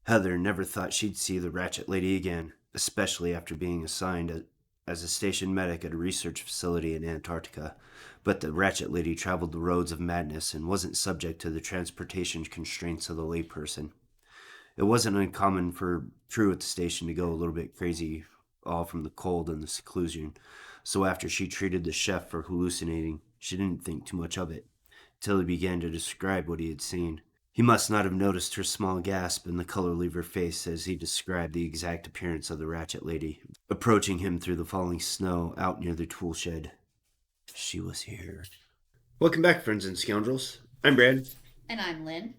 Heather never thought she'd see the Ratchet Lady again, especially after being assigned as a station medic at a research facility in Antarctica. But the Ratchet Lady traveled the roads of madness and wasn't subject to the transportation constraints of the layperson. It wasn't uncommon for crew at the station to go a little bit crazy, all from the cold and the seclusion. So after she treated the chef for hallucinating, she didn't think too much of it, till he began to describe what he had seen. He must not have noticed her small gasp and the color leave her face as he described the exact appearance of the Ratchet Lady, approaching him through the falling snow out near the tool shed. She was here. Welcome back, friends and scoundrels. I'm Brad. And I'm Lynn.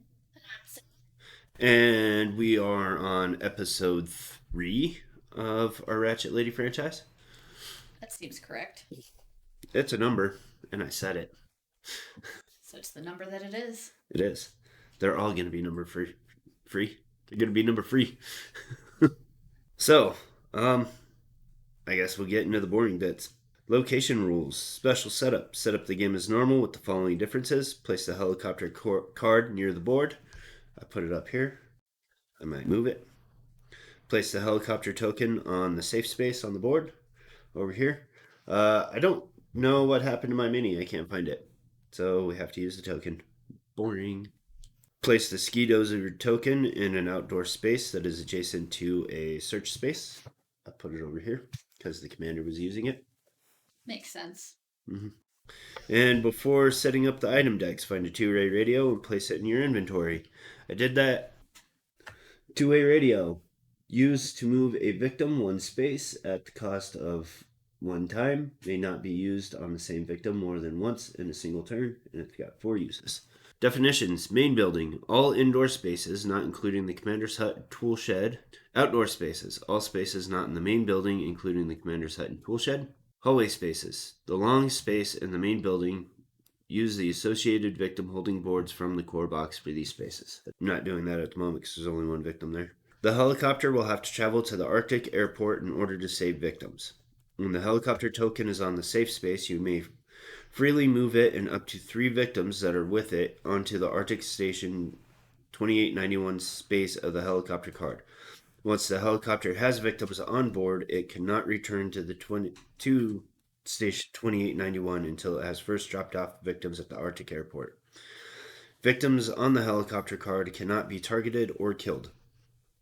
And we are on episode 3 of our Ratchet Lady franchise. That seems correct. It's a number, and I said it. So it's the number that it is. It is. They're all going to be number free. They're going to be number free. So, I guess we'll get into the boring bits. Location rules. Special setup. Set up the game as normal with the following differences. Place the helicopter card near the board. I put it up here. I might move it. Place the helicopter token on the safe space on the board over here. I don't know what happened to my mini. I can't find it. So we have to use the token. Boring. Place the ski dozer token in an outdoor space that is adjacent to a search space. I put it over here because the commander was using it. Makes sense. Mm-hmm. And before setting up the item decks, find a two-way radio and place it in your inventory. I did that. Two-way radio. Used to move a victim one space at the cost of one time. May not be used on the same victim more than once in a single turn, and it's got 4 uses. Definitions. Main building. All indoor spaces, not including the commander's hut, tool shed. Outdoor spaces. All spaces not in the main building, including the commander's hut and tool shed. Hallway spaces. The long space in the main building. Use the associated victim holding boards from the core box for these spaces. I'm not doing that at the moment because there's only one victim there. The helicopter will have to travel to the Arctic airport in order to save victims. When the helicopter token is on the safe space, you may freely move it and up to 3 victims that are with it onto the Arctic Station 2891 space of the helicopter card. Once the helicopter has victims on board, it cannot return to the Station 2891 until it has first dropped off victims at the Arctic airport. Victims on the helicopter card cannot be targeted or killed.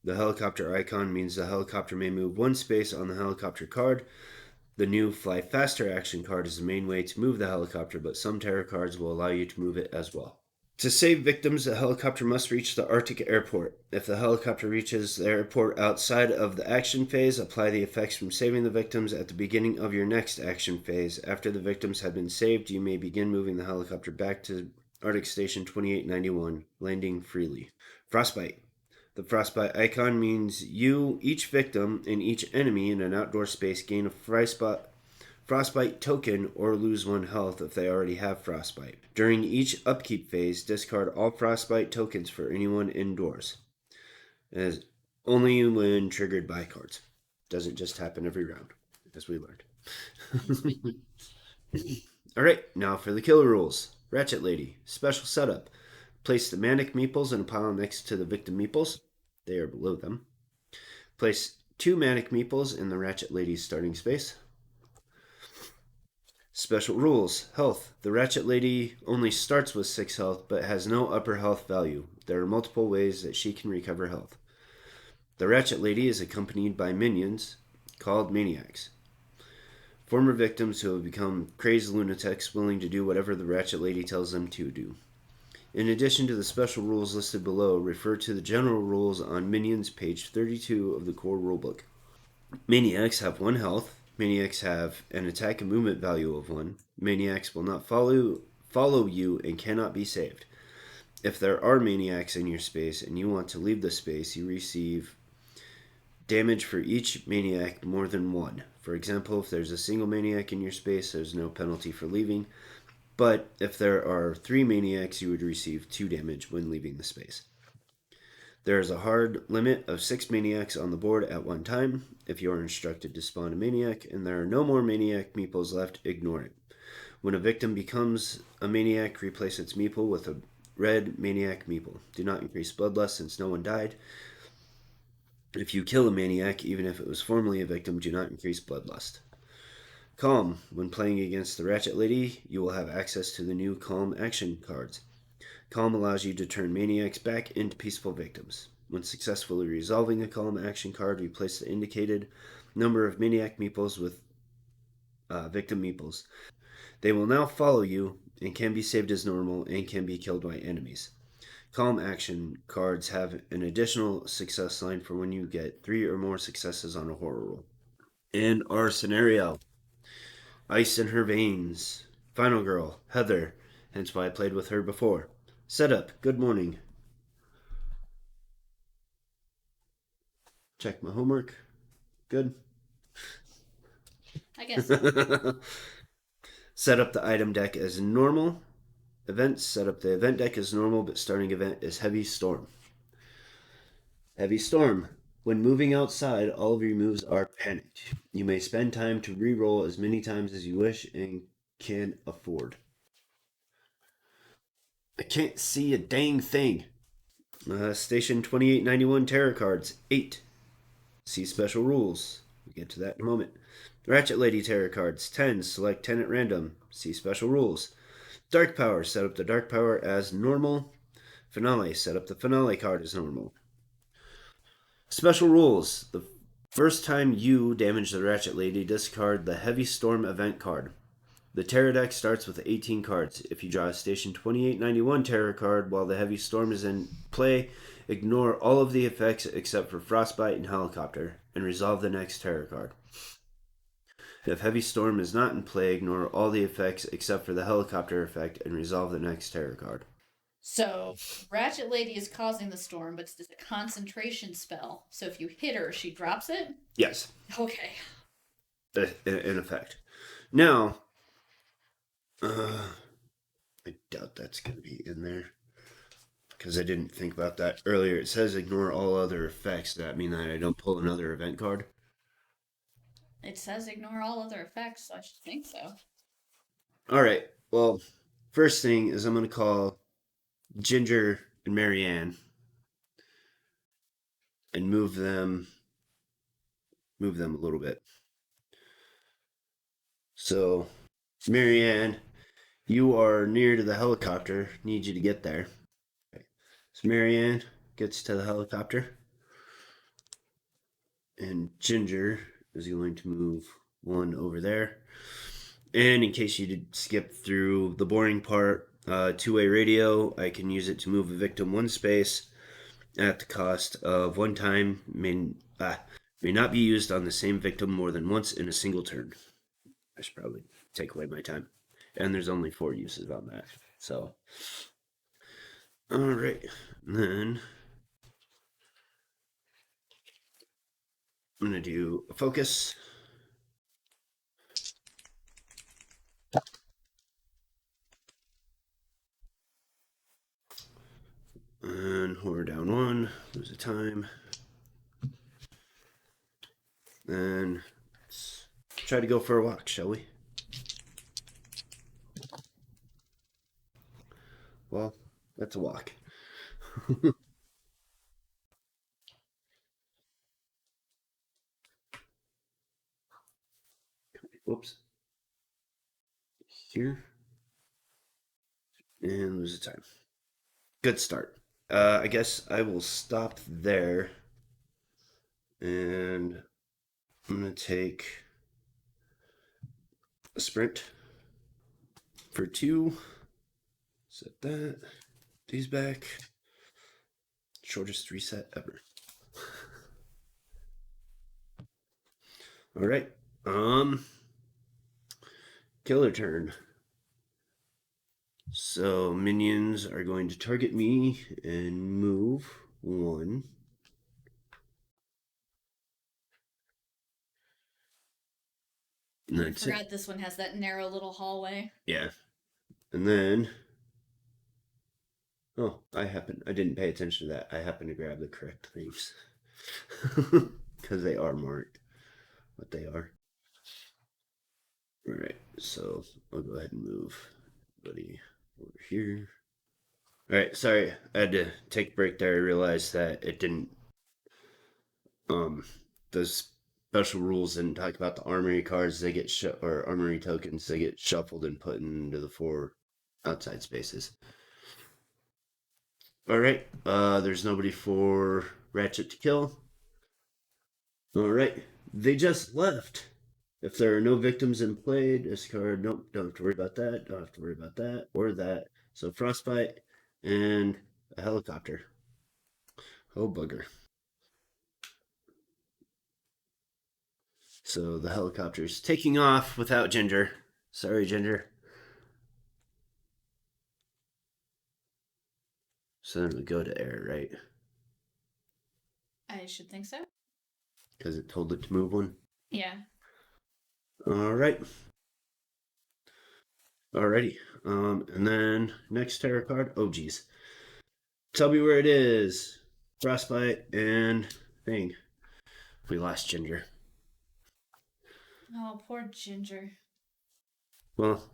The helicopter icon means the helicopter may move one space on the helicopter card. The new Fly Faster action card is the main way to move the helicopter, but some Terra cards will allow you to move it as well. To save victims, the helicopter must reach the Arctic airport. If the helicopter reaches the airport outside of the action phase, apply the effects from saving the victims at the beginning of your next action phase. After the victims have been saved, you may begin moving the helicopter back to Arctic Station 2891, landing freely. Frostbite. The frostbite icon means you, each victim, and each enemy in an outdoor space gain a frostbite token or lose 1 health if they already have frostbite. During each upkeep phase, discard all frostbite tokens for anyone indoors. As only when triggered by cards. Doesn't just happen every round, as we learned. Alright, now for the killer rules. Ratchet Lady. Special setup. Place the manic meeples in a pile next to the victim meeples. They are below them. Place 2 manic meeples in the Ratchet Lady's starting space. Special rules. Health. The Ratchet Lady only starts with 6 health, but has no upper health value. There are multiple ways that she can recover health. The Ratchet Lady is accompanied by minions, called maniacs. Former victims who have become crazed lunatics willing to do whatever the Ratchet Lady tells them to do. In addition to the special rules listed below, refer to the general rules on Minions, page 32 of the core rulebook. Maniacs have 1 health. Maniacs have an attack and movement value of 1. Maniacs will not follow you and cannot be saved. If there are maniacs in your space and you want to leave the space, you receive damage for each maniac more than 1. For example, if there's a single maniac in your space, there's no penalty for leaving. But if there are 3 maniacs, you would receive 2 damage when leaving the space. There is a hard limit of 6 maniacs on the board at one time. If you are instructed to spawn a maniac and there are no more maniac meeples left, ignore it. When a victim becomes a maniac, replace its meeple with a red maniac meeple. Do not increase bloodlust since no one died. If you kill a maniac, even if it was formerly a victim, do not increase bloodlust. Calm. When playing against the Ratchet Lady, you will have access to the new Calm action cards. Calm allows you to turn maniacs back into peaceful victims. When successfully resolving a Calm action card, replace the indicated number of maniac meeples with victim meeples. They will now follow you and can be saved as normal and can be killed by enemies. Calm action cards have an additional success line for when you get 3 or more successes on a horror roll. In our scenario, Ice in her veins. Final girl, Heather, hence why I played with her before. Setup, good morning. Check my homework. Good. I guess so. Set up the item deck as normal. Events, set up the event deck as normal, but starting event is Heavy Storm. Heavy Storm. When moving outside, all of your moves are panicked. You may spend time to re-roll as many times as you wish and can afford. I can't see a dang thing. Station 2891 Terra cards, 8. See special rules. We'll get to that in a moment. Ratchet Lady Terra cards, 10. Select 10 at random. See special rules. Dark Power, set up the Dark Power as normal. Finale, set up the Finale card as normal. Special rules. The first time you damage the Ratchet Lady, discard the Heavy Storm event card. The Terra deck starts with 18 cards. If you draw a Station 2891 Terra card while the Heavy Storm is in play, ignore all of the effects except for Frostbite and Helicopter, and resolve the next Terra card. If Heavy Storm is not in play, ignore all the effects except for the Helicopter effect, and resolve the next Terra card. So, Ratchet Lady is causing the storm, but it's a concentration spell. So if you hit her, she drops it? Yes, Okay. in effect. Now, I doubt that's going to be in there because I didn't think about that earlier. It says ignore all other effects. Does that mean that I don't pull another event card? It says ignore all other effects, so I should think so. All right. Well, first thing is I'm going to call Ginger and Marianne and move them a little bit. So, Marianne, you are near to the helicopter. Need you to get there. Okay. So Marianne gets to the helicopter, and Ginger is going to move one over there. And in case you did skip through the boring part, two-way radio, I can use it to move a victim one space at the cost of one time. May not be used on the same victim more than once in a single turn. I should probably take away my time. And there's only 4 uses on that. So, all right. And then I'm going to do a focus. And horror down 1. Lose a time. Then let's try to go for a walk, shall we? Well, that's a walk. Whoops. Here. And lose a time. Good start. I guess I will stop there. And I'm going to take a sprint for 2. Set that. These back. Shortest reset ever. All right. Killer turn. So minions are going to target me and move 1. And I that's forgot it. this one has that narrow little hallway. Yeah. And then I didn't pay attention to that. I happened to grab the correct things. Because they are marked what they are. All right, so I'll go ahead and move buddy over here. All right, sorry, I had to take a break there. I realized that it didn't Um, those special rules didn't talk about the armory cards. They get or armory tokens. They get shuffled and put into the 4 outside spaces. All right. There's nobody for Ratchet to kill. All right. They just left. If there are no victims in play, discard. Nope, don't have to worry about that. Don't have to worry about that or that. So frostbite and a helicopter. Oh bugger. So the helicopter's taking off without Ginger. Sorry, Ginger. So then we go to air, right? I should think so. Because it told it to move one. Yeah. All right. Alrighty. And then next Terra card. Oh, geez. Tell me where it is. Frostbite and thing. We lost Ginger. Oh, poor Ginger. Well,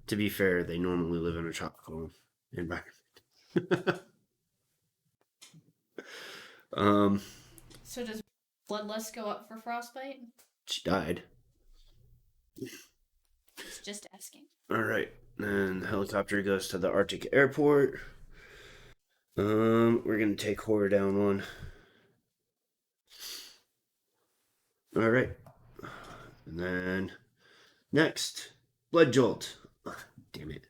to be fair, they normally live in a tropical environment. um, So does bloodlust go up for frostbite? she died. Just asking. All right. And the helicopter goes to the Arctic airport. We're gonna take horror down one. All right. And then next, blood jolt. Damn it.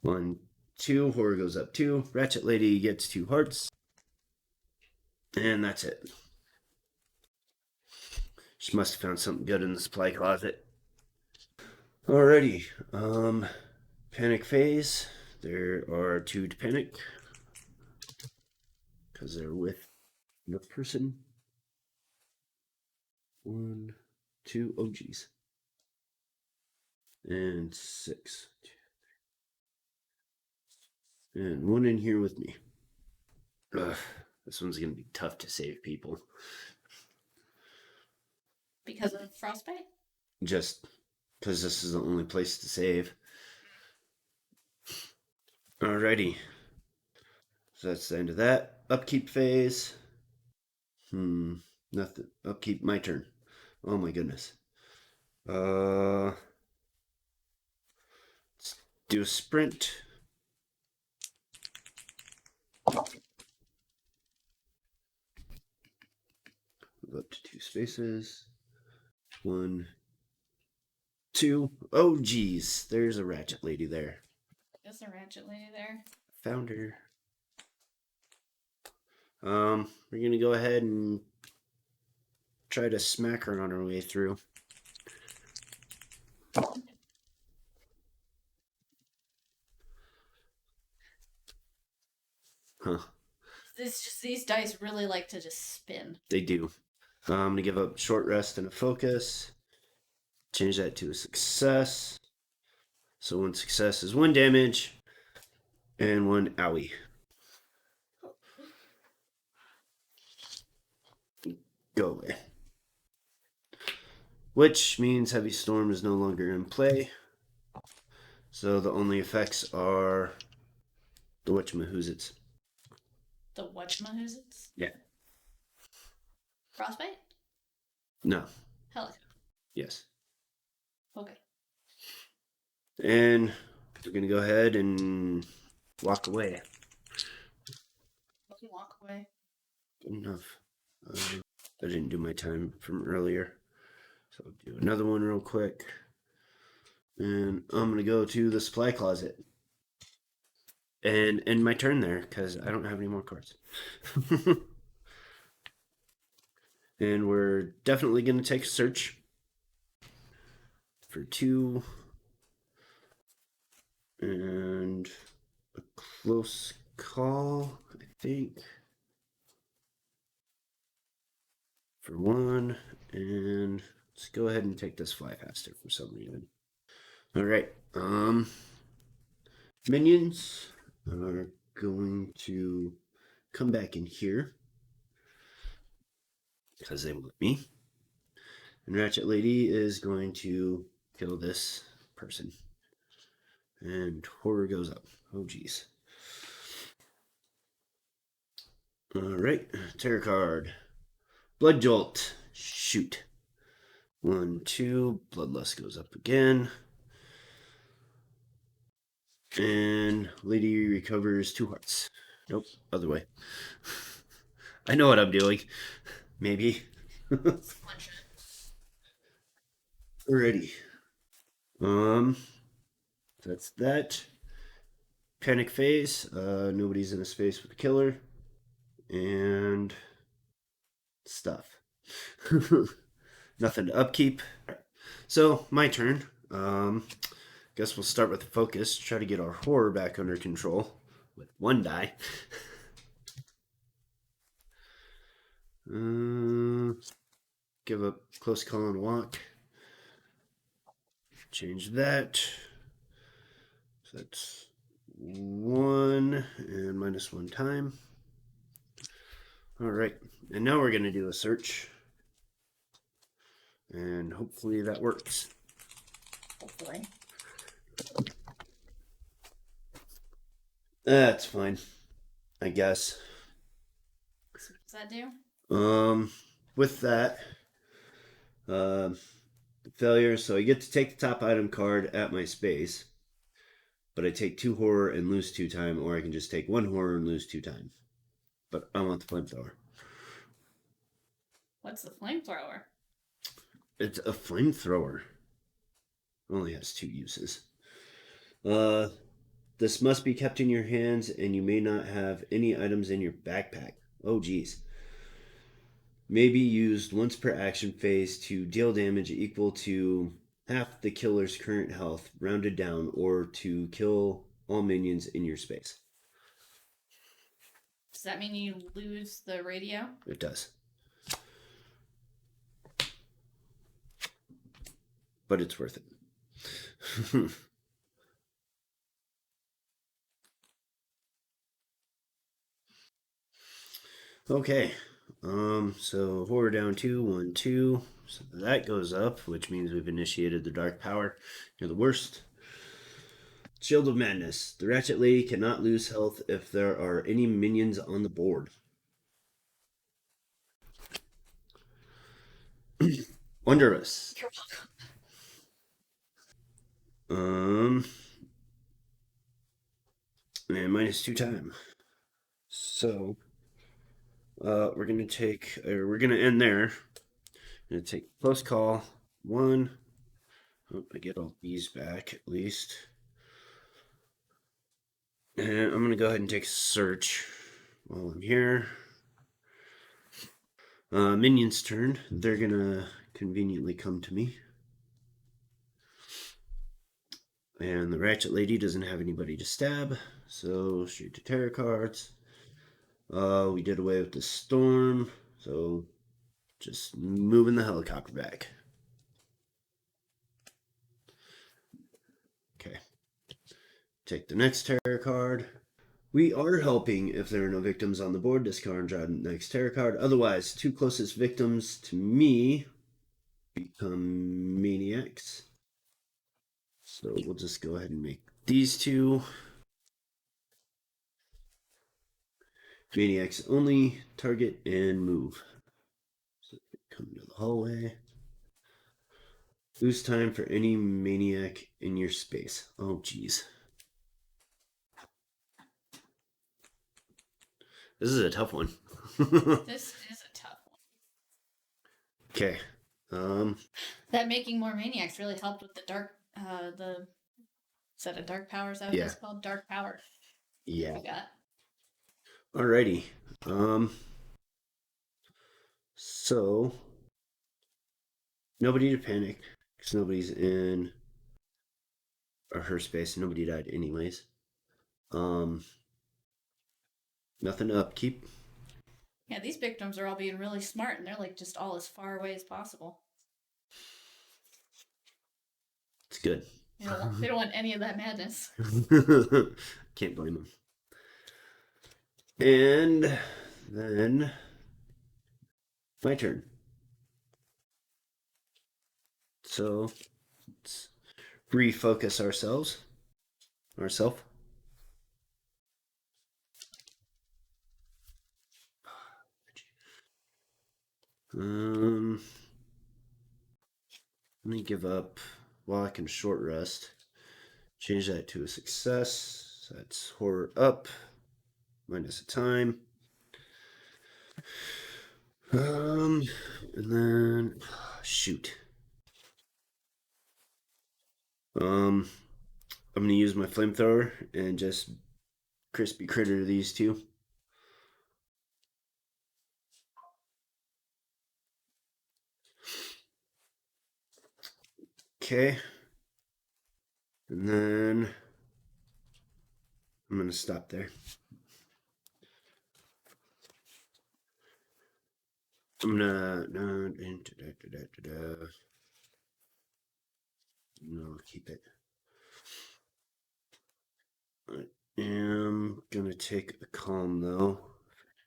1, 2. Horror goes up 2. Ratchet lady gets 2 hearts. And that's it. She must have found something good in the supply closet. Alrighty. Panic phase. There are 2 to panic. Because they're with the person. 1, 2. Oh, geez. And 6. And 1 in here with me. Ugh, this one's going to be tough to save people. Because of frostbite? Just because this is the only place to save. Alrighty. So that's the end of that. Upkeep phase. Nothing. Upkeep, my turn. Oh my goodness. Let's do a sprint. Move up to 2 spaces. 1, 2. Oh geez, there's a Ratchet lady there. There's a Ratchet lady there. Found her. We're gonna go ahead and try to smack her on her way through. Huh. These dice really like to just spin. They do. I'm gonna give up short rest and a focus. Change that to a success. So 1 success is 1 damage and 1 owie. Go away. Which means Heavy Storm is no longer in play. So the only effects are the whatchamahoozits. The whatchamahoozits? Yeah. Frostbite? No. Helicopter. Yes. Okay. And we're going to go ahead and walk away. Walk away. Good enough. I didn't do my time from earlier. So I'll do another one real quick. And I'm going to go to the supply closet. And end my turn there because I don't have any more cards. And we're definitely going to take a search for 2. And a close call, I think. For 1. And let's go ahead and take this fly faster for some reason. All right. Minions are going to come back in here because they want me. And Ratchet Lady is going to kill this person. And horror goes up. Oh, geez. All right. Terror card. Blood Jolt. Shoot. 1, 2. Bloodlust goes up again. And lady recovers 2 hearts. Nope, other way. I know what I'm doing. Maybe. Alrighty. Um, that's that. Panic phase. Nobody's in a space with the killer. And stuff. Nothing to upkeep. So, my turn. Guess we'll start with focus. Try to get our horror back under control with 1 die. Give up close call and walk. Change that. So that's 1 and -1 time. All right, and now we're going to do a search. And hopefully that works. Hopefully. That's fine, I guess. So what does that do? With that, failure. So I get to take the top item card at my space, but I take 2 horror and lose 2 time, or I can just take 1 horror and lose 2 time. But I want the flamethrower. What's the flamethrower? It's a flamethrower. Only has 2 uses. This must be kept in your hands, and you may not have any items in your backpack. Oh, geez. May be used once per action phase to deal damage equal to half the killer's current health, rounded down, or to kill all minions in your space. Does that mean you lose the radio? It does. But it's worth it. Okay. So horror down 2, 1, 2. So that goes up, which means we've initiated the dark power. You're the worst. Shield of Madness. The Ratchet Lady cannot lose health if there are any minions on the board. Wondrous. You're welcome. And -2 time. So we're gonna end there. I'm gonna take close call 1. Hope I get all these back at least. And I'm gonna go ahead and take a search while I'm here. Minion's turn. They're gonna conveniently come to me. And the Ratchet Lady doesn't have anybody to stab, so straight to Terra cards. We did away with the storm, so just moving the helicopter back. Okay. Take the next Terra card. We are helping if there are no victims on the board. Discard and draw the next Terra card. Otherwise, 2 closest victims to me become maniacs. So we'll just go ahead and make these 2 maniacs only. Target and move. So come to the hallway. Lose time for any maniac in your space. Oh, geez. This is a tough one. This is a tough one. Okay. That making more maniacs really helped with the dark. Is that a dark power? Is that what it's called? Dark power. Yeah. I got. Alrighty. So nobody to panic because nobody's in her space. Nobody died anyways. Nothing to upkeep. Yeah, these victims are all being really smart, and they're like just all as far away as possible. It's good. They don't want any of that madness. Can't blame them. And then my turn. So let's refocus ourselves. Let me give up while I can short rest. Change that to a success. So that's horror up minus a time. And then shoot. I'm gonna use my flamethrower and just crispy critter these two. Okay. And then I'm gonna stop there. I'm gonna no keep it. I am gonna take a calm though.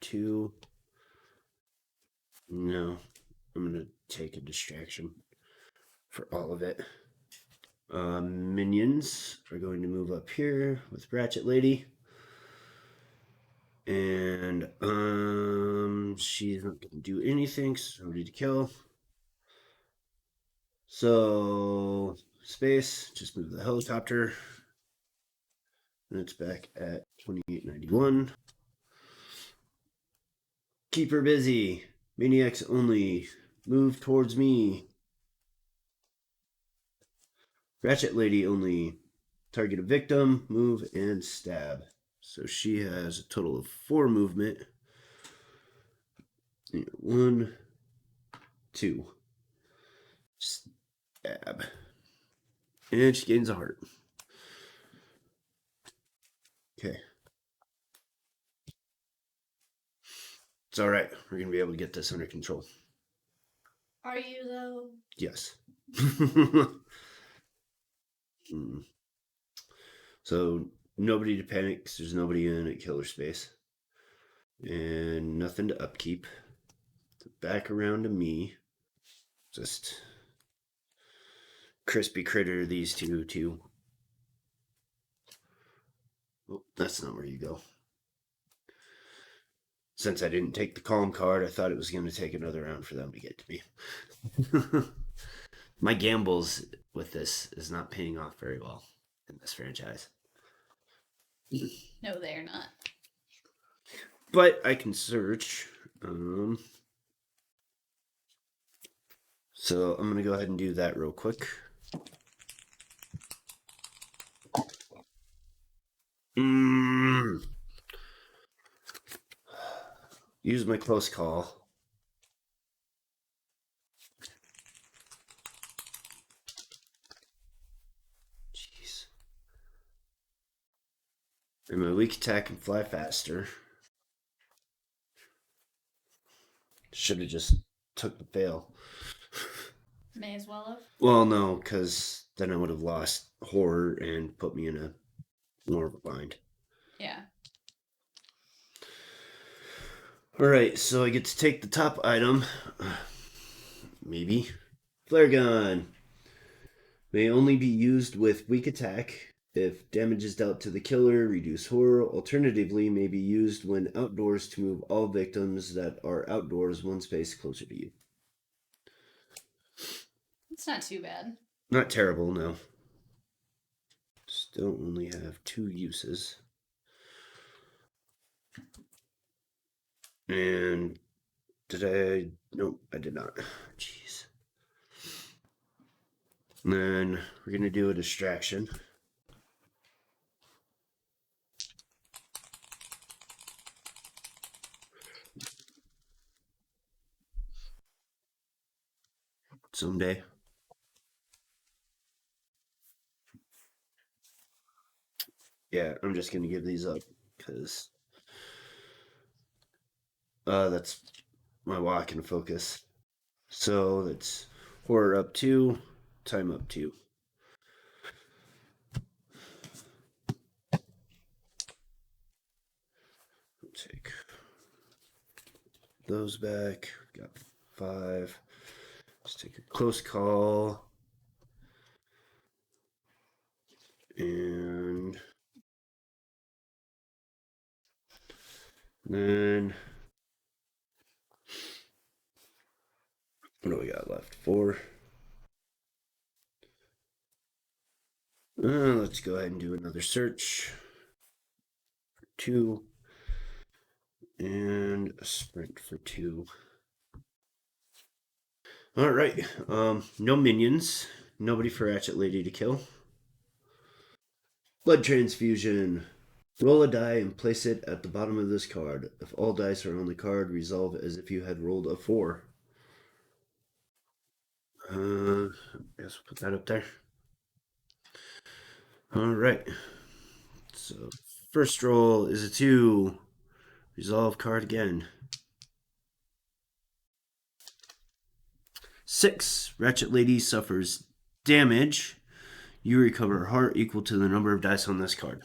Two. No, I'm gonna take a distraction for all of it. Minions are going to move up here with Ratchet Lady. And she's not gonna do anything, so nobody to kill. So space, just move the helicopter. And it's back at 2891. Keep her busy. Maniacs only. Move towards me. Ratchet Lady only. Target a victim, move, and stab. So she has a total of 4 movement. 1, 2. Stab. And she gains a heart. Okay. It's alright. We're going to be able to get this under control. Are you, though? Yes. So, nobody to panic because there's nobody in at killer space. And nothing to upkeep. Back around to me. Just crispy critter these two too. Oh, that's not where you go. Since I didn't take the calm card, I thought it was going to take another round for them to get to me. My gambles with this is not paying off very well in this franchise. No, they're not. But I can search. So I'm going to go ahead and do that real quick. Use my close call. Jeez. And my weak attack can fly faster. Should have just took the fail. May as well have. Well, no, because then I would have lost horror and put me in a more of a bind. Yeah. Alright, so I get to take the top item. Maybe. Flare gun. May only be used with weak attack. If damage is dealt to the killer, reduce horror. Alternatively, may be used when outdoors to move all victims that are outdoors one space closer to you. It's not too bad. Not terrible, no. Still only have 2 uses. And did I? Nope, I did not. Jeez. And then we're going to do a distraction. Someday. Yeah, I'm just going to give these up because that's my walk and focus. So that's horror up 2, time up 2. We'll take those back. We've got 5. Let's take a close call. And then What do we got left? 4. Let's go ahead and do another search. 2. And a sprint for 2. Alright. No minions. Nobody for Ratchet Lady to kill. Blood transfusion. Roll a die and place it at the bottom of this card. If all dice are on the card, resolve as if you had rolled a 4. I guess we'll put that up there. Alright. So, first roll is a 2. Resolve card again. 6. Ratchet Lady suffers damage. You recover a heart equal to the number of dice on this card.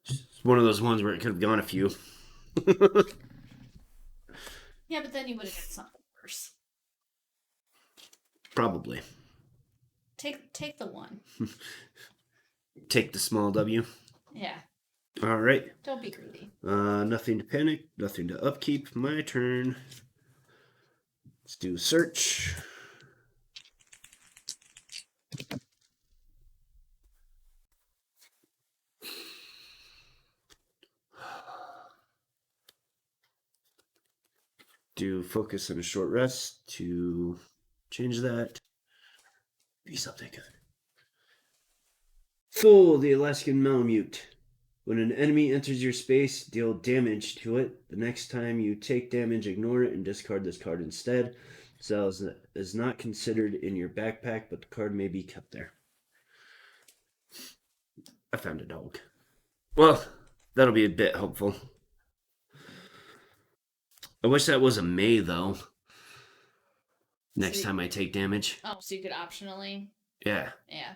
It's one of those ones where it could have gone a few. Yeah, but then you would have got something worse. Probably. Take the 1. Take the small W. Yeah. All right. Don't be greedy. Nothing to panic. Nothing to upkeep. My turn. Let's do search. Do focus and a short rest to change that. Be something good. Fool, the Alaskan Malamute. When an enemy enters your space, deal damage to it. The next time you take damage, ignore it and discard this card instead. So is not considered in your backpack, but the card may be kept there. I found a dog. Well, that'll be a bit helpful. I wish that was a May, though. Next time I take damage. Oh, so you could optionally? Yeah. Yeah.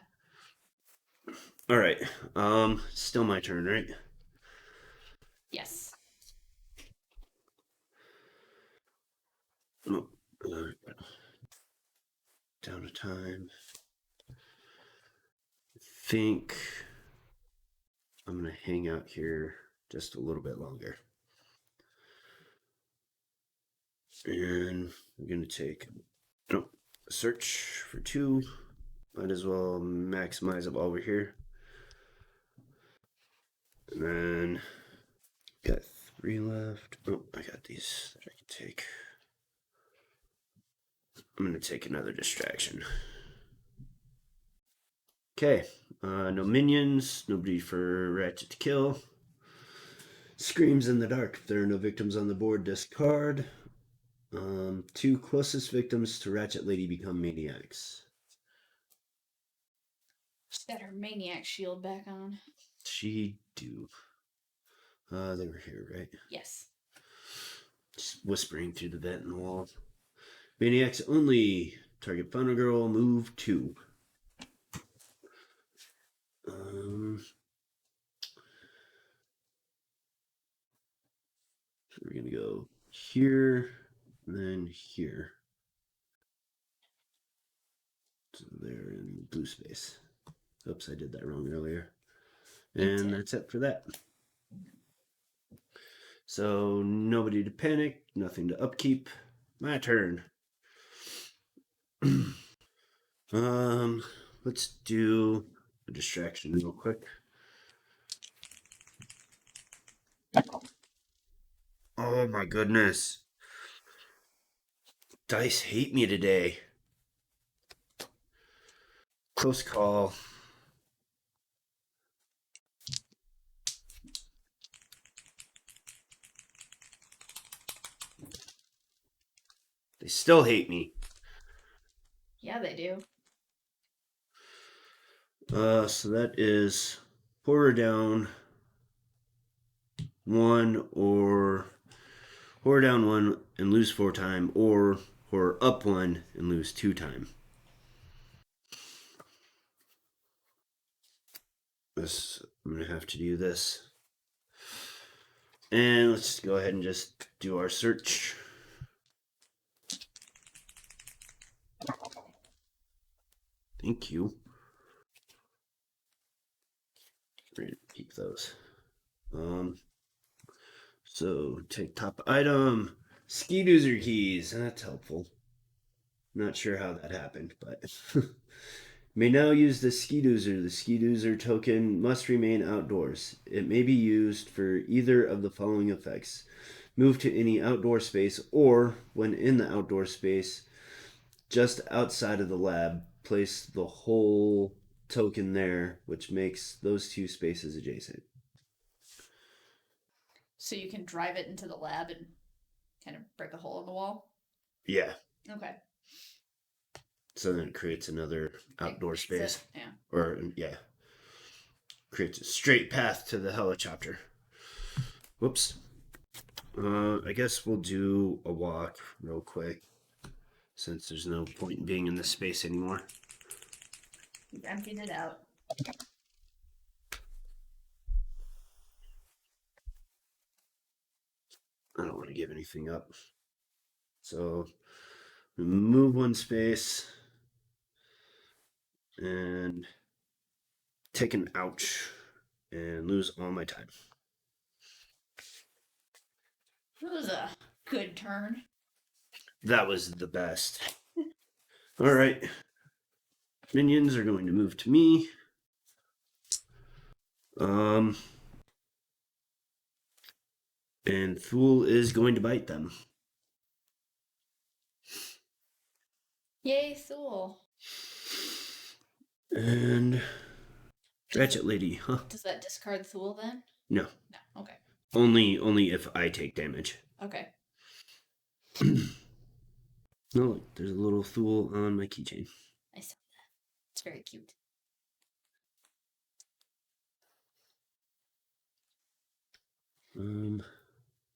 All right. Still my turn, right? Yes. Oh, down to time. I think I'm gonna hang out here just a little bit longer. And we're gonna take a search for 2. Might as well maximize it while we're here. And then got 3 left. Oh, I got these that I can take. I'm gonna take another distraction. Okay, no minions, nobody for Ratchet to kill. Screams in the dark. If there are no victims on the board, discard. 2 closest victims to Ratchet Lady become maniacs. She's got her maniac shield back on. She do. They were here, right? Yes. Just whispering through the vent in the wall. Maniacs only. Target Final Girl, move 2. So we're gonna go here, and then here. So they're in blue space. Oops, I did that wrong earlier. And that's it for that. So nobody to panic, nothing to upkeep. My turn. Let's do a distraction real quick. Oh my goodness. Dice hate me today. Close call. They still hate me. Yeah, they do. So that is horror down 1 or horror down 1 and lose 4 time, or horror up 1 and lose 2 time. I'm gonna have to do this. And let's go ahead and just do our search. Thank you. We're gonna keep those. So take top item, Ski doozer keys. That's helpful. Not sure how that happened, but may now use the ski doozer. The ski doozer token must remain outdoors. It may be used for either of the following effects: move to any outdoor space, or when in the outdoor space, just outside of the lab, place the whole token there, which makes those two spaces adjacent. So you can drive it into the lab and kind of break a hole in the wall? Yeah. Okay. So then it creates another outdoor space. Yeah. Or, yeah. Creates a straight path to the helicopter. Whoops. I guess we'll do a walk real quick, since there's no point in being in this space anymore. You've emptied it out. I don't want to give anything up. So move one space and take an ouch and lose all my time. That was a good turn. That was the best. All right. Minions are going to move to me. And Fool is going to bite them. Yay, Thule. And Ratchet Lady, huh? Does that discard Thule then? No. No. Okay. Only if I take damage. Okay. No, look, there's a little Thule on my keychain. I saw that. It's very cute.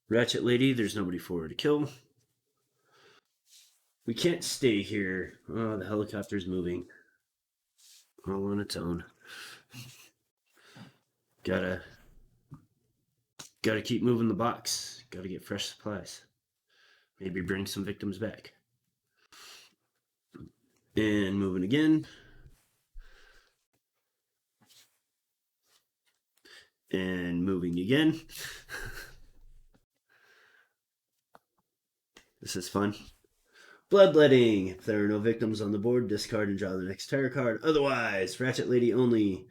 Ratchet Lady, there's nobody for her to kill. We can't stay here. Oh, the helicopter's moving. All on its own. Gotta keep moving the box. Gotta get fresh supplies. Maybe bring some victims back. And moving again. And moving again. This is fun. Bloodletting. If there are no victims on the board, discard and draw the next Terra card. Otherwise, Ratchet Lady only.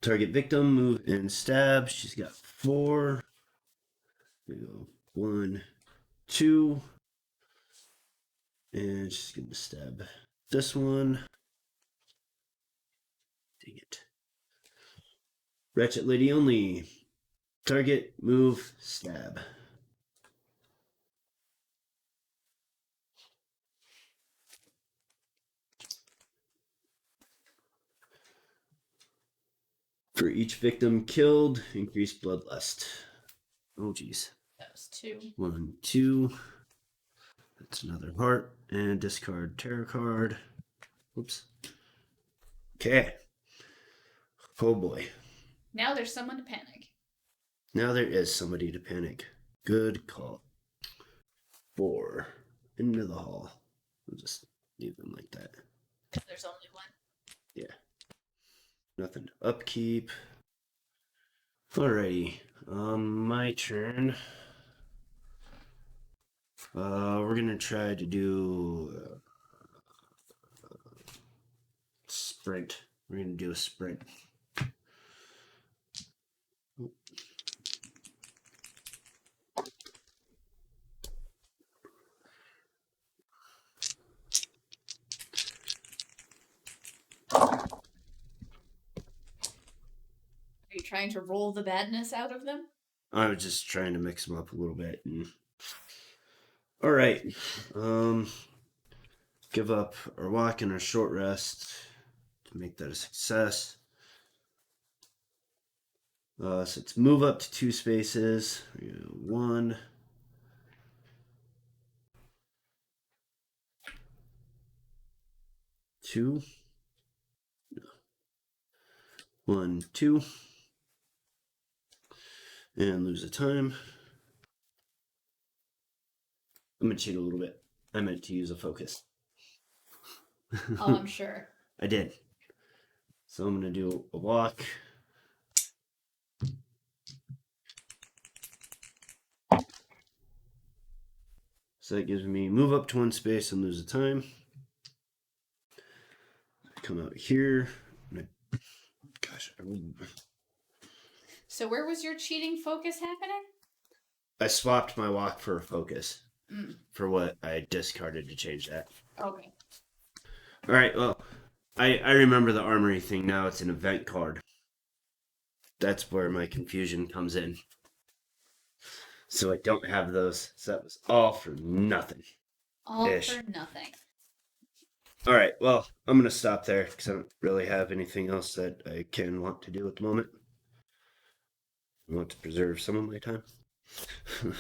Target victim, move and stab. She's got 4. There we go. 1, 2. And she's going to stab this one. Dang it. Ratchet Lady only. Target, move, stab. For each victim killed, increase bloodlust. Oh, geez. That was 2. 1, 2. That's another heart. And discard Terra card. Oops. Okay. Oh boy. Now there's someone to panic. Now there is somebody to panic. Good call. 4. Into the hall. We'll just leave them like that. Because there's only one. Yeah. Nothing to upkeep. Alrighty. My turn. We're gonna try to do sprint. We're gonna do a sprint. Are you trying to roll the badness out of them? I was just trying to mix them up a little bit. All right. Give up our walk and our short rest to make that a success. So let's move up to 2 spaces. 1. 2. 1, 2. And lose a time. I'm going to cheat a little bit. I meant to use a focus. Oh, I'm sure. I did. So I'm going to do a walk. So that gives me move up to 1 space and lose a time. Come out here. Gosh. So where was your cheating focus happening? I swapped my walk for a focus for what I discarded to change that. Okay. All right, well, I remember the armory thing now. It's an event card. That's where my confusion comes in. So I don't have those. So that was all for nothing. All for nothing. All right, well, I'm going to stop there because I don't really have anything else that I want to do at the moment. I want to preserve some of my time. So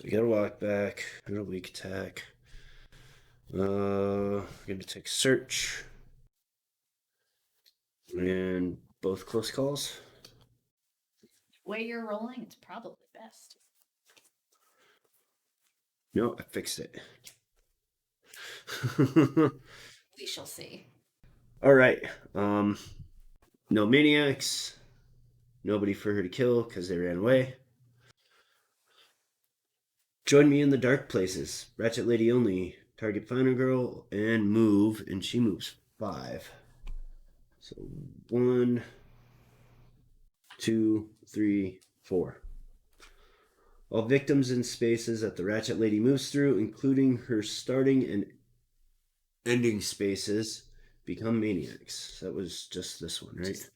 we got to walk back. Got a weak attack. We're going to take search. And both close calls. The way you're rolling, it's probably best. No, I fixed it. We shall see. All right. No maniacs. Nobody for her to kill because they ran away. Join me in the dark places. Ratchet lady only. Target final girl and move, and she moves 5. So 1, 2, 3, 4. All victims in spaces that the Ratchet lady moves through, including her starting and ending spaces, become maniacs. That was just this one, right?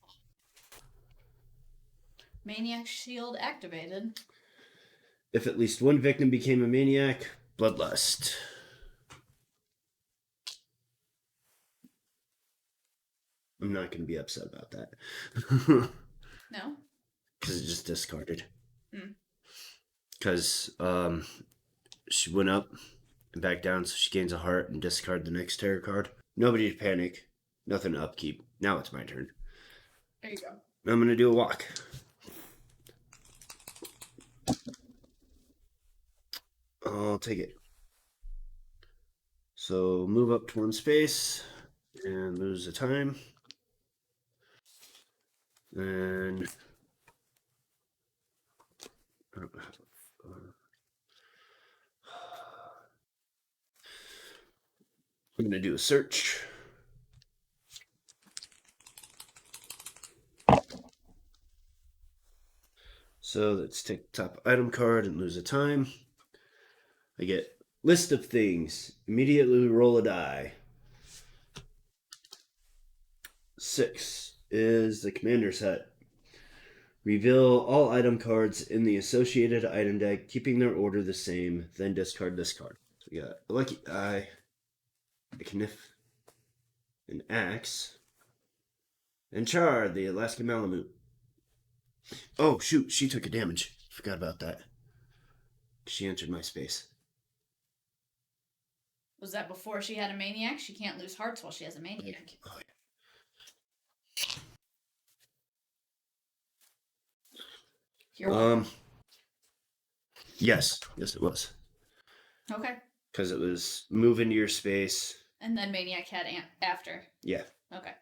Maniac shield activated. If at least one victim became a maniac, bloodlust. I'm not going to be upset about that. No? Because it just discarded. Because she went up and back down, so she gains a heart and discard the next Terra card. Nobody to panic. Nothing to upkeep. Now it's my turn. There you go. I'm going to do a walk. I'll take it. So move up to 1 space and lose a time. And I'm going to do a search. So let's take the top item card and lose a time. I get list of things. Immediately roll a die. 6 is the commander's hut. Reveal all item cards in the associated item deck, keeping their order the same, then discard this card. So we got a lucky eye, a kniff, an axe, and Char, the Alaska Malamute. Oh, shoot, she took a damage. Forgot about that. She entered my space. Was that before she had a maniac? She can't lose hearts while she has a maniac. Oh, yeah. Yes, it was. Okay. Because it was move into your space. And then maniac had after. Yeah. Okay.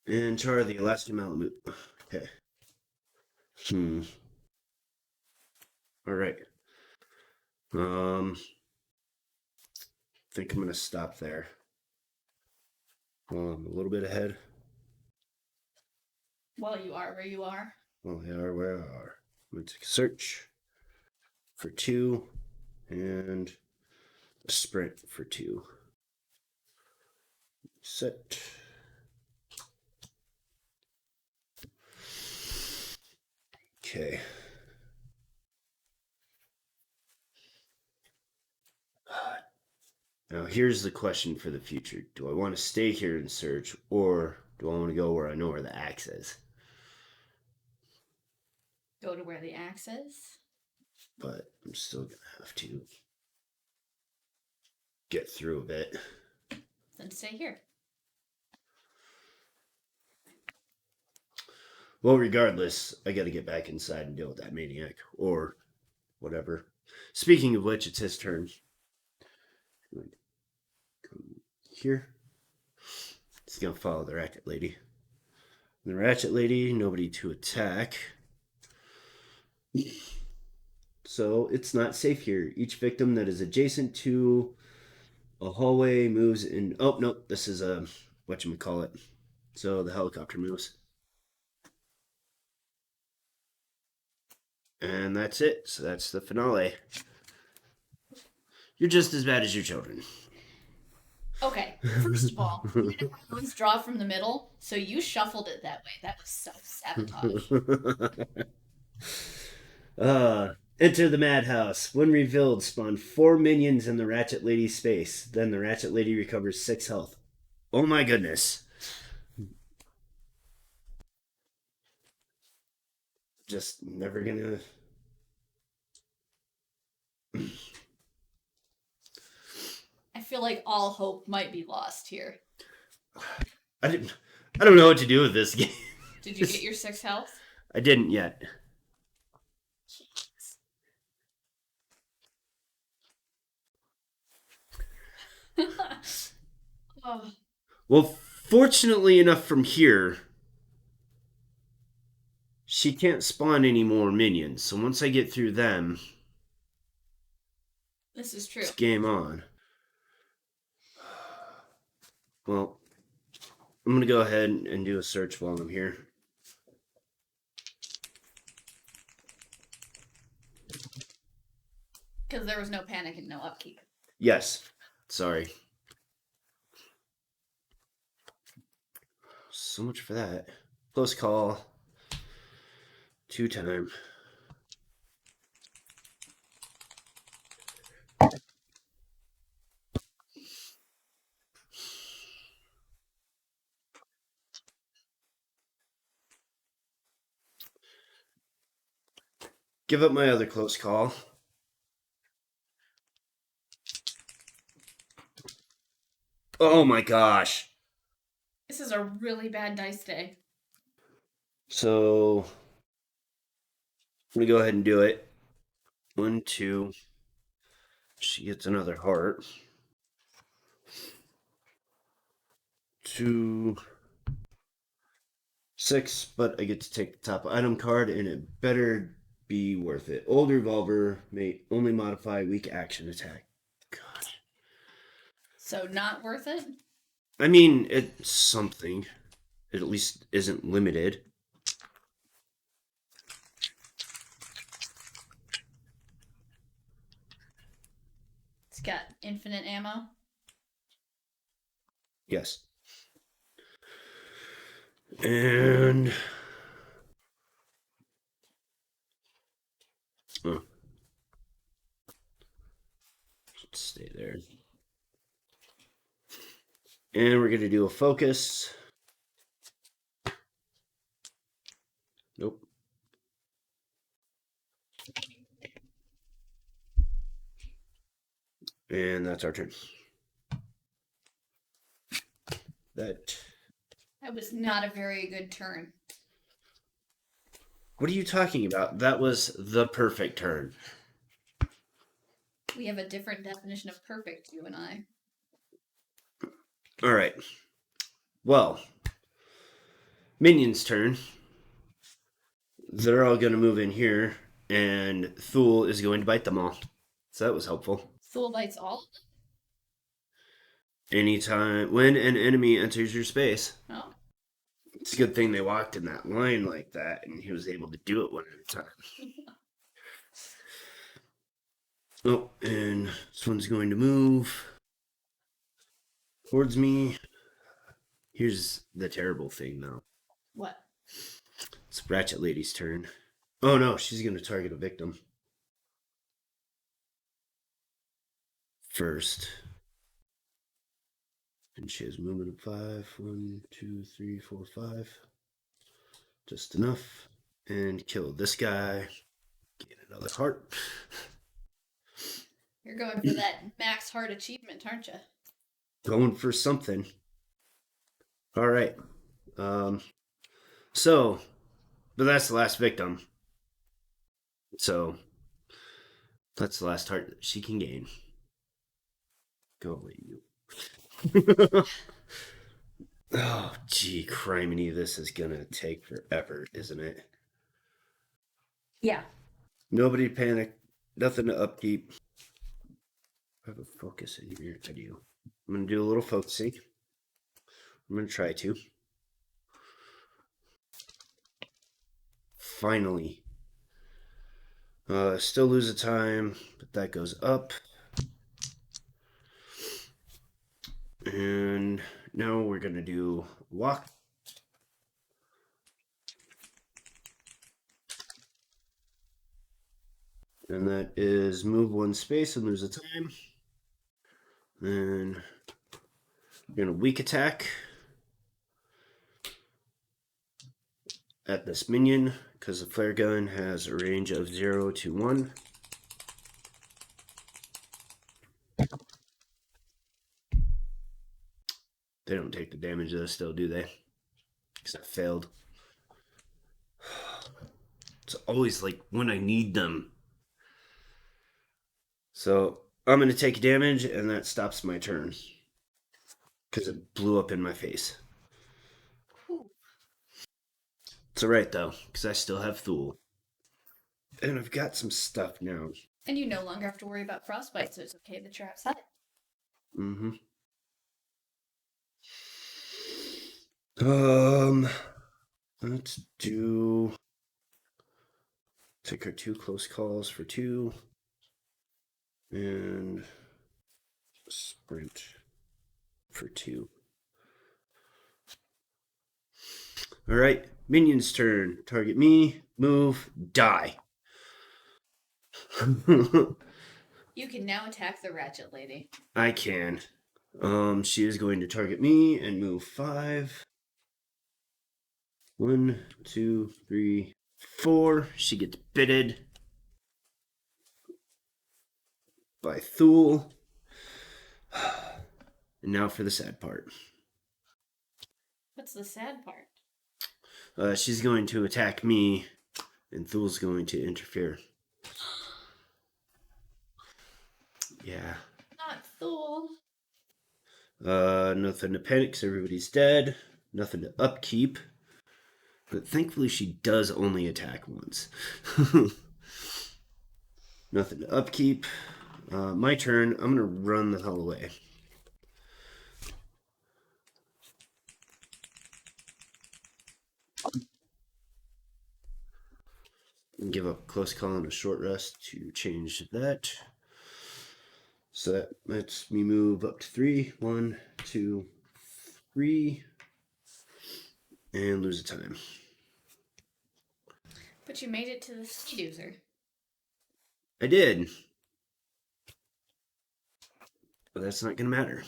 And Char, the Alaska Malamute. Okay. All right. Think I'm gonna stop there. I'm a little bit ahead. Well, you are where you are. Well, they are where I are. I'm gonna take a search for 2 and a sprint for 2. Set. Okay. Now here's the question for the future. Do I want to stay here and search, or do I want to go where I know where the axe is? Go to where the axe is. But I'm still going to have to get through a bit. Then stay here. Well, regardless, I got to get back inside and deal with that maniac, or whatever. Speaking of which, it's his turn. Come here. He's going to follow the Ratchet lady. The Ratchet lady, nobody to attack. so it's not safe here. Each victim that is adjacent to a hallway moves in. Oh, no, this is a. Whatchamacallit. So the helicopter moves. And that's it. So that's the finale. You're just as bad as your children. Okay, first of all, you never always draw from the middle, so you shuffled it that way. That was self-sabotage. Enter the madhouse. When revealed, spawn 4 minions in the Ratchet Lady's space. Then the Ratchet Lady recovers 6 health. Oh my goodness. Just never gonna. I feel like all hope might be lost here. I don't know what to do with this game. Did you get your 6 health? I didn't yet. Oh. Well, fortunately enough from here, she can't spawn any more minions. So once I get through them, this is true. It's game on. Well, I'm going to go ahead and do a search while I'm here. Because there was no panic and no upkeep. Yes. Sorry. So much for that. Close call. 2-time. Give up my other close call. Oh my gosh. This is a really bad dice day. So, I'm going to go ahead and do it. 1, 2. She gets another heart. 2, 6, but I get to take the top item card, and it better be worth it. Old revolver may only modify weak action attack. God. So not worth it? I mean, it's something. It at least isn't limited. It's got infinite ammo. Yes. And oh. Let's stay there. And we're going to do a focus. Nope. And that's our turn. That was not a very good turn. What are you talking about? That was the perfect turn. We have a different definition of perfect, you and I. All right. Well, Minion's turn. They're all going to move in here, and Thule is going to bite them all. So that was helpful. Thule bites all? Anytime when an enemy enters your space. Oh. It's a good thing they walked in that line like that, and he was able to do it one at a time. Oh, and this one's going to move towards me. Here's the terrible thing, though. What? It's Ratchet Lady's turn. Oh no, she's going to target a victim first. And she has movement of 5. 1, 2, 3, 4, 5. Just enough. And kill this guy. Get another heart. You're going for that max heart achievement, aren't you? Going for something. All right. So, but that's the last victim. So, that's the last heart that she can gain. Go away, you. Oh, gee, criminy, this is gonna take forever, isn't it? Yeah. Nobody panic. Nothing to upkeep. I have a focus in here. I do. I'm going to do a little focusing. I'm going to try to. Finally. Still lose a time, but that goes up. And now we're going to do walk. And that is move one space and lose a time. Then we're going to weak attack at this minion because the flare gun has a range of 0 to 1. They don't take the damage though, still, do they? Because I failed. It's always like when I need them. So I'm going to take damage, and that stops my turn. Because it blew up in my face. It's alright though, because I still have Thule. And I've got some stuff now. And you no longer have to worry about frostbite, so it's okay that you're outside. Mm-hmm. Let's do... Take our 2 close calls for 2. And... Sprint for 2. Alright, minion's turn. Target me, move, die. You can now attack the Ratchet lady. I can. She is going to target me and move 5. 1, 2, 3, 4. She gets bitted by Thule. And now for the sad part. What's the sad part? She's going to attack me, and Thule's going to interfere. Yeah. Not Thule. Nothing to panic because everybody's dead. Nothing to upkeep. But thankfully she does only attack once. Nothing to upkeep. My turn. I'm going to run the hell away. And give up close call and a short rest to change that. So that lets me move up to 3. 1, 2, 3. And lose a time. But you made it to the ski doozer. I did. But that's not going to matter.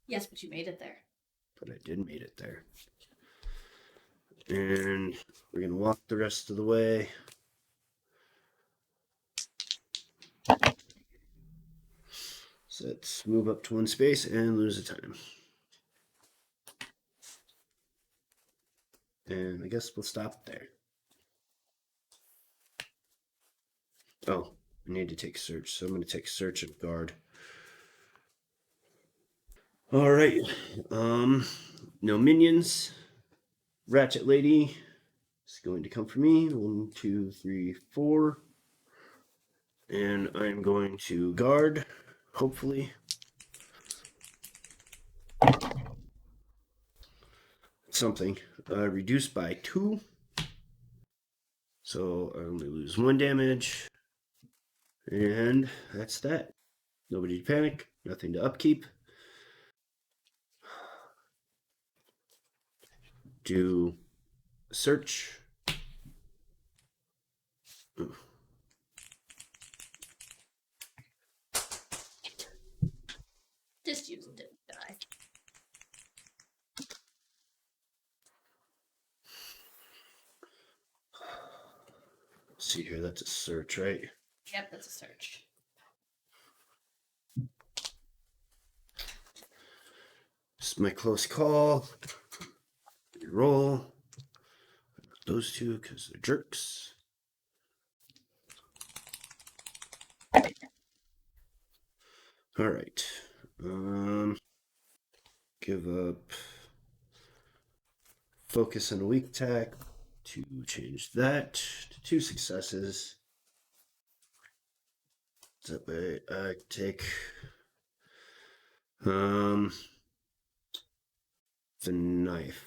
Yes, but you made it there. But I did made it there. And we're going to walk the rest of the way. So let's move up to 1 space and lose a time. And I guess we'll stop there. Oh, I need to take search, so I'm going to take search and guard. All right. No minions. Ratchet lady is going to come for me. 1, 2, 3, 4. And I'm going to guard, hopefully. Something. Reduced by 2. So I only lose 1 damage. And that's that. Nobody to panic. Nothing to upkeep. Do search. Just use it to die. Let's see here, that's a search, right? Yep, that's a search. Just my close call. Roll. Those 2 because they're jerks. All right. Give up focus and a weak attack to change that to 2 successes. That way I take the knife.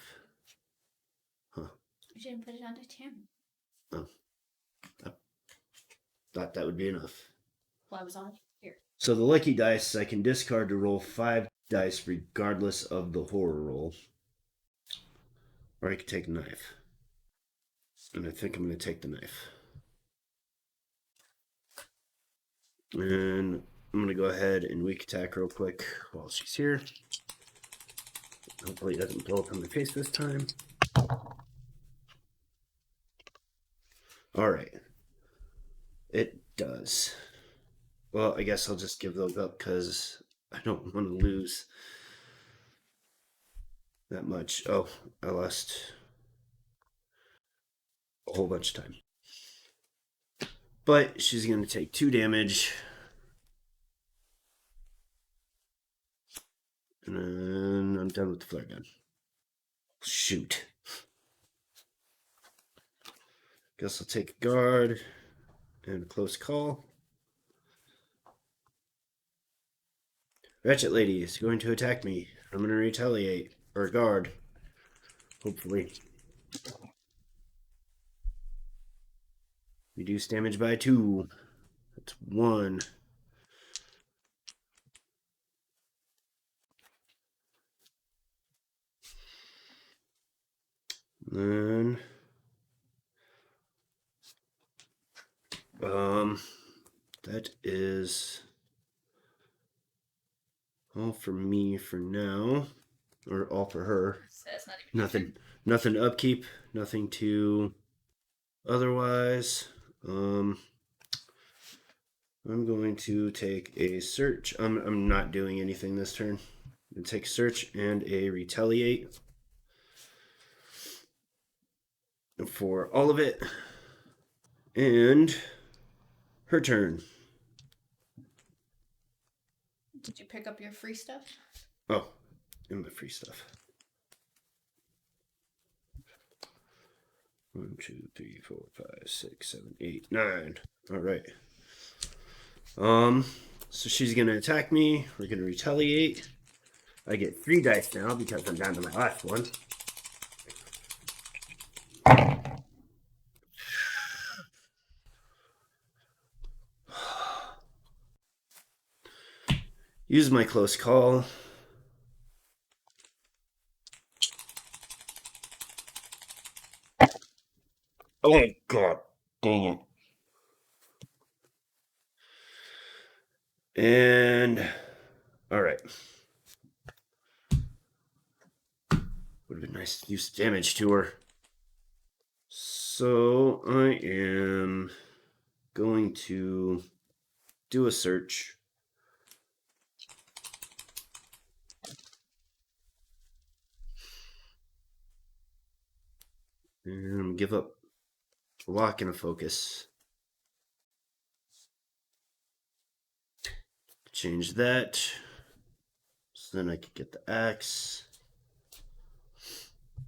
Huh. You didn't put it on the camera. Oh. I thought that would be enough. Well, I was on here. So the lucky dice I can discard to roll 5 dice regardless of the horror roll. Or I could take a knife. And I think I'm going to take the knife. And I'm going to go ahead and weak attack real quick while she's here. Hopefully it doesn't blow up in my face this time. Alright. It does. Well, I guess I'll just give those up because I don't want to lose that much. Oh, I lost a whole bunch of time. But she's going to take 2 damage. And then I'm done with the flare gun. Shoot. Guess I'll take a guard and a close call. Ratchet lady is going to attack me. I'm going to retaliate. Or guard. Hopefully. Reduce damage by 2. That's 1. Then that is all for me for now, or all for her. So that's not even Nothing upkeep, nothing to otherwise. I'm going to take a search. I'm not doing anything this turn. I'm going to take a search and a retaliate for all of it. And her turn. Did you pick up your free stuff? Oh, and my free stuff. 1, 2, 3, 4, 5, 6, 7, 8, 9. All right. So she's gonna attack me. We're gonna retaliate. I get 3 dice now because I'm down to my last one. Use my close call. Oh god, dang it. And all right. Would have been nice to use damage to her. So I am going to do a search. And give up a lock and a focus. Change that. So then I could get the axe.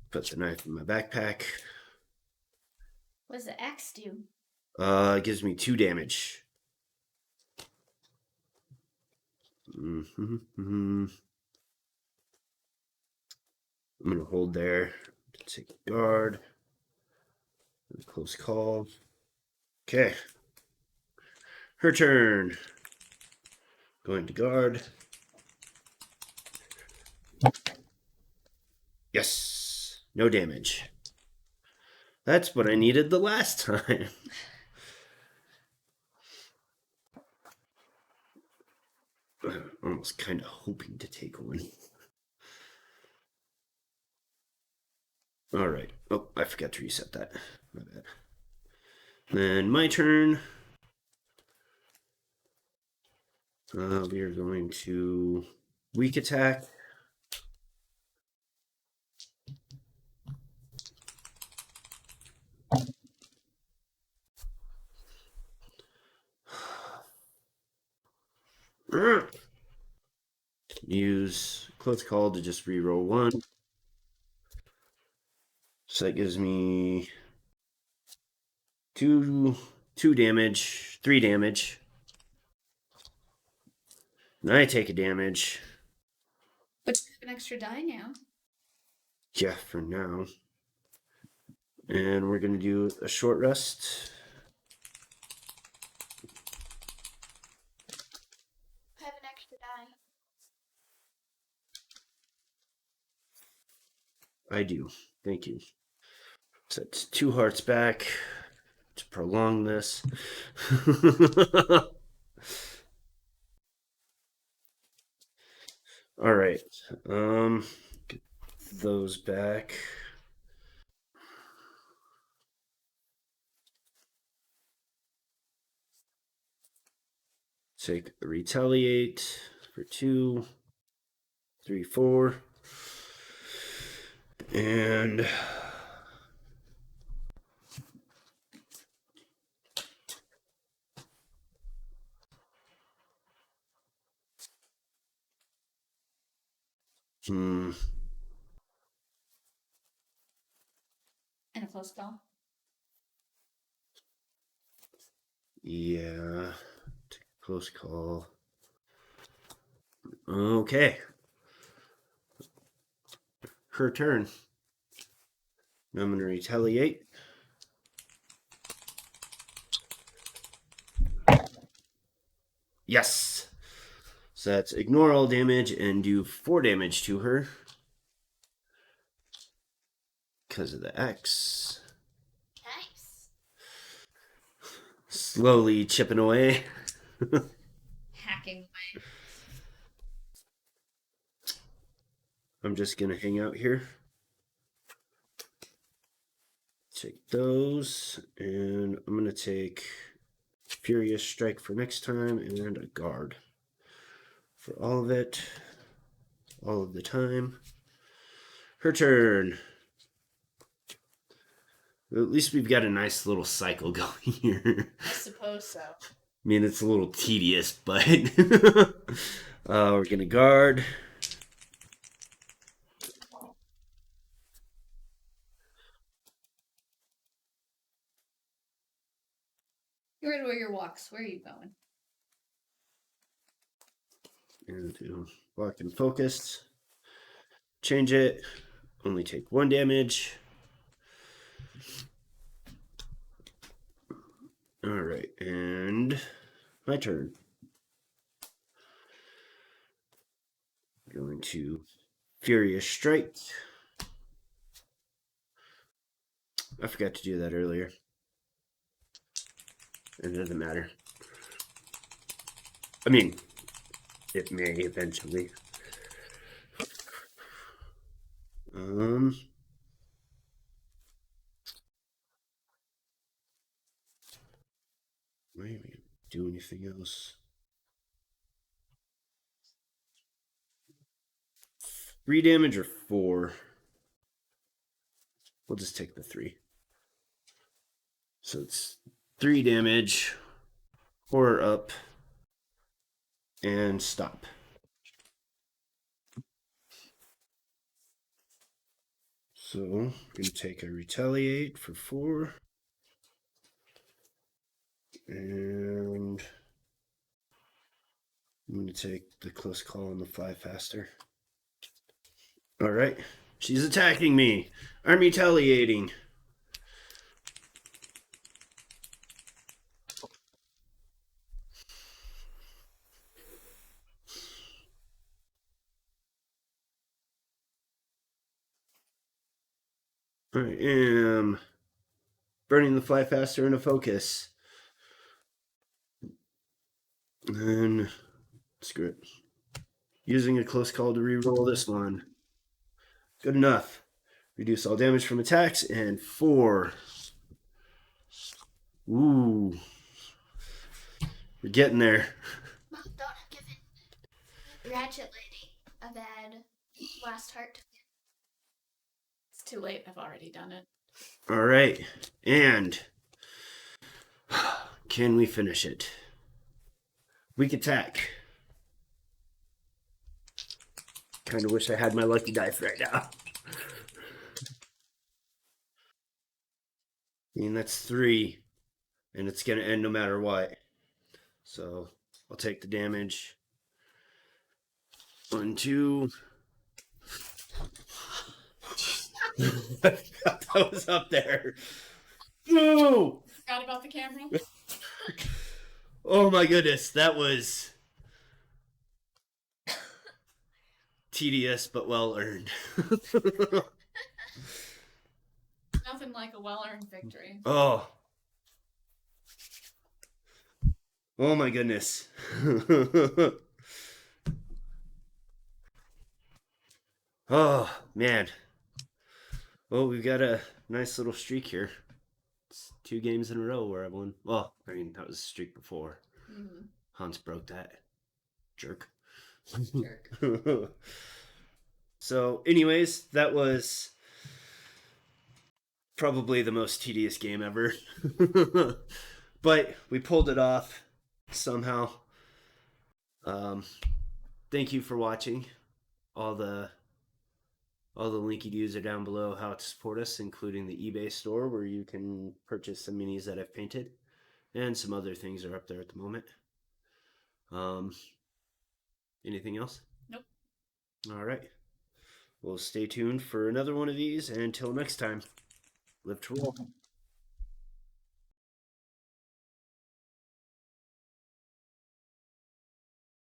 Put the knife in my backpack. What does the axe do? It gives me 2 damage. I'm gonna hold there. Take a guard. A close call. Okay. Her turn. Going to guard. Yes. No damage. That's what I needed the last time. Almost kind of hoping to take one. All right. Oh, I forgot to reset that. My bad. Then my turn. We are going to weak attack. Use close call to just reroll 1. So that gives me 2 damage, 3 damage. I take a damage. But you have an extra die now. Yeah, for now. And we're going to do a short rest. I have an extra die. I do. Thank you. Set 2 hearts back to prolong this. All right. Get those back. Take a retaliate for 2, 3, 4. And And a close call. Yeah, close call. Okay. Her turn. I'm going to retaliate. Yes. So that's ignore all damage and do 4 damage to her. Because of the X. Nice. Slowly chipping away. Hacking away. I'm just going to hang out here. Take those. And I'm going to take Furious Strike for next time and a guard. For all of it. All of the time. Her turn. Well, at least we've got a nice little cycle going here. I suppose so. I mean, it's a little tedious, but we're going to guard. You're ready to wear your walks. Where are you going? And do lock and focus. Change it. Only take 1 damage. All right, and my turn. Going to Furious Strike. I forgot to do that earlier. It doesn't matter. I mean, it may eventually. Maybe do anything else. 3 damage or 4? We'll just take the 3. So it's 3 damage, horror up, and stop. So I'm gonna take a retaliate for 4. And I'm gonna take the close call on the fly faster. Alright. She's attacking me. I'm retaliating. I am burning the fly faster into focus. And then screw it. Using a close call to reroll this one. Good enough. Reduce all damage from attacks and 4. Ooh. We're getting there. Mom, don't give it Ratchet Lady a bad last heart. It's too late. I've already done it. All right. And can we finish it? Weak attack. Kind of wish I had my lucky dice right now. I mean, that's 3. And it's going to end no matter what. So I'll take the damage. 1, 2. That was up there. No! Forgot about the camera. Oh my goodness, that was tedious but well earned. Nothing like a well-earned victory. Oh. Oh my goodness. Oh, man. Well, we've got a nice little streak here. It's 2 games in a row where I won. Well, I mean, that was a streak before. Mm-hmm. Hans broke that. Jerk. Jerk. So, anyways, that was probably the most tedious game ever. But we pulled it off somehow. Thank you for watching. All the linky doos are down below how to support us, including the eBay store where you can purchase some minis that I've painted, and some other things are up there at the moment. Anything else? Nope. All right. Well, stay tuned for another one of these, and until next time, live to roll.